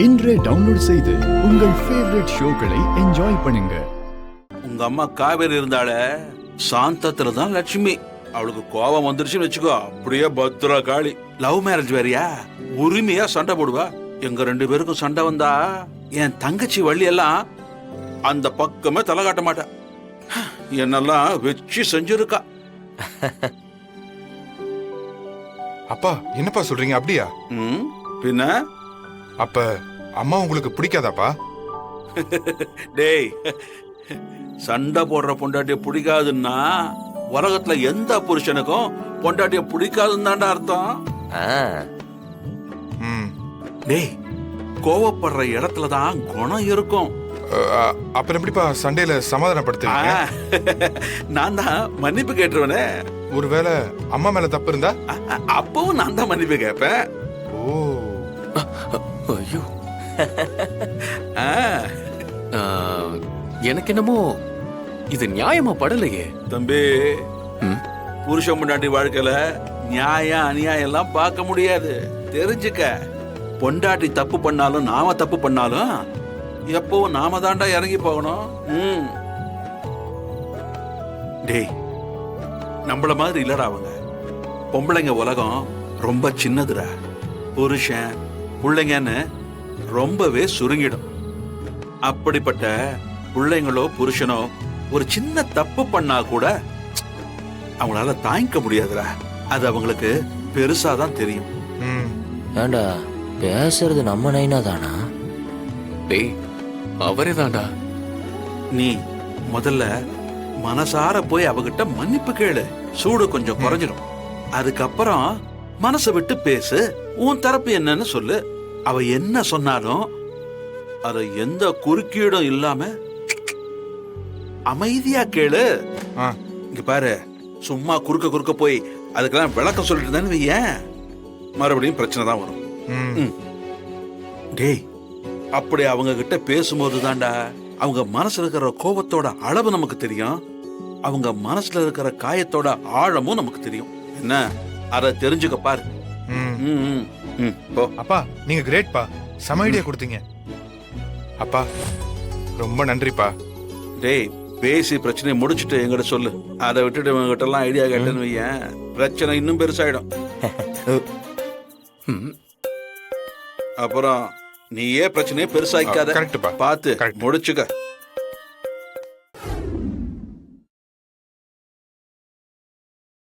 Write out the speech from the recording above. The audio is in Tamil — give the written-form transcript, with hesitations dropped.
இன்றே டவுன்லோட் செய்து உங்கள் ஃபேவரட் ஷோக்களை என்ஜாய் பண்ணுங்க. உங்க அம்மா காவேரி இருந்தால சாந்தத்துல தான் லட்சுமி. அவளுக்கு கோபம் வந்துருச்சுன்னு வச்சுக்கோ, அப்படியே பத்ரா காளி. லவ் மேரேஜ் வேறியா, உரிமையா சண்டை போடுவா. எங்க 2 பேருக்கும் சண்டை வந்தா என் தங்கச்சி வள்ளி எல்லாம் அந்த பக்கமே தலை காட்ட மாட்டா. என்னெல்லாம் வச்சு செஞ்சிருக்கா. அப்பா என்னப்பா சொல்றீங்க? அப்படியா? பின்ன அப்ப அம்மா உங்களுக்கு பிடிக்காதாப்பா? டேய், சண்டை போடுற பொண்டாட்டிய பிடிக்காதுன்னா உலகத்துல எந்த புருஷனுக்கும் பொண்டாட்டிய பிடிக்காதுன்னு தாண்டா அர்த்தம். டேய், கோவப்படுற இடத்துலதான் குணம் இருக்கும். அப்புறம் எப்படிப்பா சண்டையில சமாதானப்படுத்துவீங்க? நான் தான் மன்னிப்பு கேட்டுருவனே. ஒருவேளை அம்மா மேல தப்பு இருந்தா அப்பவும் நான் தான் மன்னிப்பு கேட்பேன். ஓ, ஐயோ, எனக்கு என்னமோ இது நியாயமா படலையே. தம்பி, புருஷன் பொண்டாட்டி வாழ்க்கையில நியாயம் அநியாயம் எல்லாம் பார்க்க முடியாது. தெரிஞ்சுக்க, பொண்டாட்டி தப்பு பண்ணாலும் நாம தப்பு பண்ணாலும் எப்பவும் நாம தாண்டா இறங்கி போகணும். டேய், நம்மள மாதிரி இல்லடா அவங்க. பொம்பளைங்க உலகம் ரொம்ப சின்னதுடா. புருஷன் பிள்ளைங்கன்னு ரொம்பவே சுருங்கிடும். அப்படிப்பட்ட பிள்ளைங்களோ புருஷனோ ஒரு சின்ன தப்பு பண்ணா கூட அவங்களால தாங்கிக்க முடியாதுடா. அது அவங்களுக்கு பெருசாதான் தெரியும். ஏண்டா பேசுறது நம்ம நைனா தானா? டேய், அவரே தாண்டா. நீ முதல்ல மனசார போய் அவகிட்ட மன்னிப்பு கேளு. சூடு கொஞ்சம் குறைஞ்சிடும். அதுக்கப்புறம் மனசை விட்டு பேசு. உன் தரப்பு என்னன்னு சொல்லு. அவ என்ன சொன்னாலும் அத எந்த குறுக்கீடும் இல்லாம அமைதியா கேளு. இங்க பாரு, சும்மா குறுக்க போய் அதுக்கெல்லாம் விளக்கம் சொல்லிட்டு தானே வையேன், மறுபடியும் பிரச்சனை தான் வரும். டேய், அப்படி அவங்க கிட்ட பேசும்போது தாண்டா அவங்க மனசுல இருக்கிற கோபத்தோட அளவு நமக்கு தெரியும். அவங்க மனசுல இருக்கிற காயத்தோட ஆழமும் நமக்கு தெரியும். என்ன, அத தெரிஞ்சுக்க பாரு. அப்பா நீங்க கிரேட்பா, செம ஐடியா கொடுத்தீங்க. அப்பா ரொம்ப நன்றிப்பா. டேய், பேசி பிரச்சனையை முடிச்சுட்டு எங்கிட்ட சொல்லு. அதை விட்டுட்டு இவங்க எல்லாம் ஐடியா கேட்டேன்னு வையேன், பிரச்சனை இன்னும் பெருசாயிடும். அப்புறம் நீயே பிரச்சனையை பெருசாக்காத. கரெக்ட்பா, பார்த்து முடிச்சுக்க.